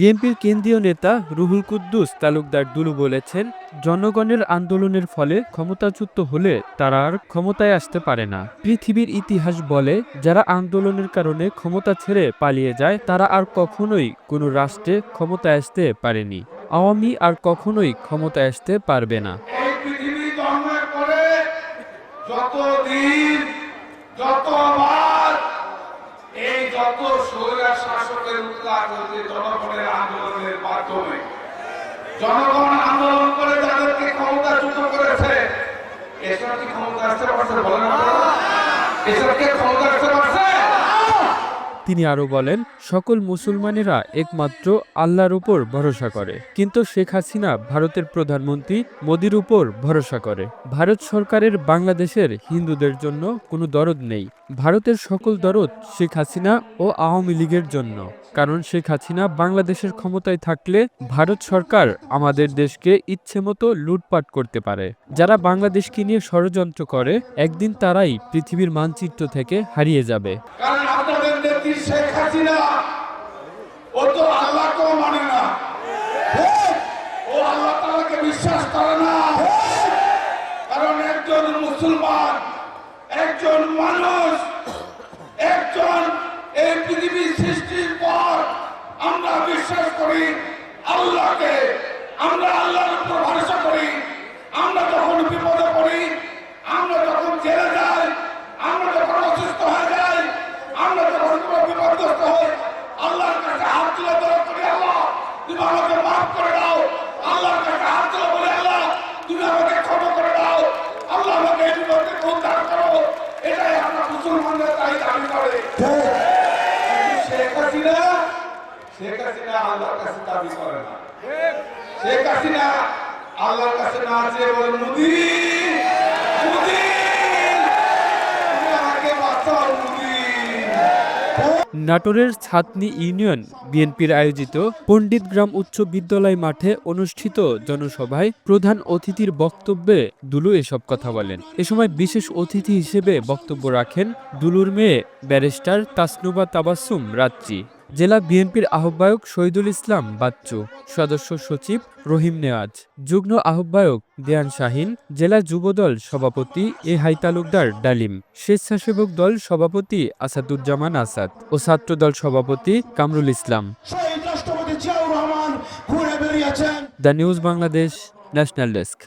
বিএনপির কেন্দ্রীয় নেতা রুহুল কুদ্দুস তালুকদার দুলু বলেছেন, জনগণের আন্দোলনের ফলে ক্ষমতাচ্যুত হলে তারা আর ক্ষমতায় আসতে পারে না। পৃথিবীর ইতিহাস বলে, যারা আন্দোলনের কারণে ক্ষমতা ছেড়ে পালিয়ে যায় তারা আর কখনোই কোনো রাষ্ট্রে ক্ষমতায় আসতে পারেনি। আওয়ামী আর কখনোই ক্ষমতায় আসতে পারবে না। এই পৃথিবী জন্মের পরে যতদিন যতবার এই যত স্বৈরাচার শাসকের উৎখাত হয়েছে জনগণের আন্দোলনের মাধ্যমে, জনগণ আন্দোলন করে যাদেরকে ক্ষমতাচ্যুত করেছে, এসব কি ক্ষমতা আসতে পারছে? বলেন আপনারা, এসব কি ক্ষমতা আসতে পারছে? তিনি আরো বলেন, সকল মুসলমানেরা একমাত্র আল্লাহর উপর ভরসা করে, কিন্তু শেখ হাসিনা ভারতের প্রধানমন্ত্রী মোদির উপর ভরসা করে। ভারত সরকারের বাংলাদেশের হিন্দুদের জন্য কোনো দরদ নেই। ভারতের সকল দরদ শেখ হাসিনা ও আওয়ামী লীগের জন্য। কারণ শেখ হাসিনা বাংলাদেশের ক্ষমতায় থাকলে ভারত সরকার আমাদের দেশকে ইচ্ছেমতো লুটপাট করতে পারে। যারা বাংলাদেশকে নিয়ে ষড়যন্ত্র করে, একদিন তারাই পৃথিবীর মানচিত্র থেকে হারিয়ে যাবে। কারণ আপনাদের নেত্রী শেখ হাসিনা ও তো আল্লাহকেও মানে না, ও আল্লাহ তাআলাকে বিশ্বাস করে না। কারণ একজন মুসলমান, একজন মানুষ, একজন এই পৃথিবীর সৃষ্টির পর আমরা বিশ্বাস করি আল্লাহকে, আমরা আল্লাহর উপর ভরসা করি। আমরা যখন বিপদে পড়ি, আমরা যখন জেলে যাই, আমরা যখন অসুস্থ হয়ে যাই, আমরা যখন কোনো বিপদগ্রস্ত হই, আল্লাহর কাছে হাত তুলে দোয়া করি, আল্লাহ তুমি আমাকে মাফ করে দাও। আল্লাহর কাছে হাত তুলে বলি, আল্লাহ তুমি আমাকে ক্ষমা করে দাও, আল্লাহ আমাকে এই বিপদ থেকে উদ্ধার করো। এটাই আমরা মুসলমানদের তাই দাবি করে। শেখ হাসিনা আল্লাহর কাছে দাবি করে না। শেখ হাসিনা আল্লাহর কাছে না চেয়ে বলে, মোদি মোদি তুমি আমাকে বাঁচাও মোদি। নাটোরের ছাতনী ইউনিয়ন বিএনপির আয়োজিত পণ্ডিতগ্রাম উচ্চ বিদ্যালয় মাঠে অনুষ্ঠিত জনসভায় প্রধান অতিথির বক্তব্যে দুলু এসব কথা বলেন। এ সময় বিশেষ অতিথি হিসেবে বক্তব্য রাখেন দুলুর মেয়ে ব্যারিস্টার তাসনুবা তাবাসসুম রাত্রি, জেলা বিএনপির আহ্বায়ক শহীদুল ইসলাম বাচ্চু, সদস্য সচিব রহিম নেওয়াজ, যুগ্ম আহ্বায়ক দেয়ান শাহিন, জেলা যুবদল সভাপতি এহাই তালুকদার ডালিম, স্বেচ্ছাসেবক দল সভাপতি আসাদুজ্জামান আসাদ ও ছাত্রদল সভাপতি Kamrul Islam. The news Bangladesh, national desk.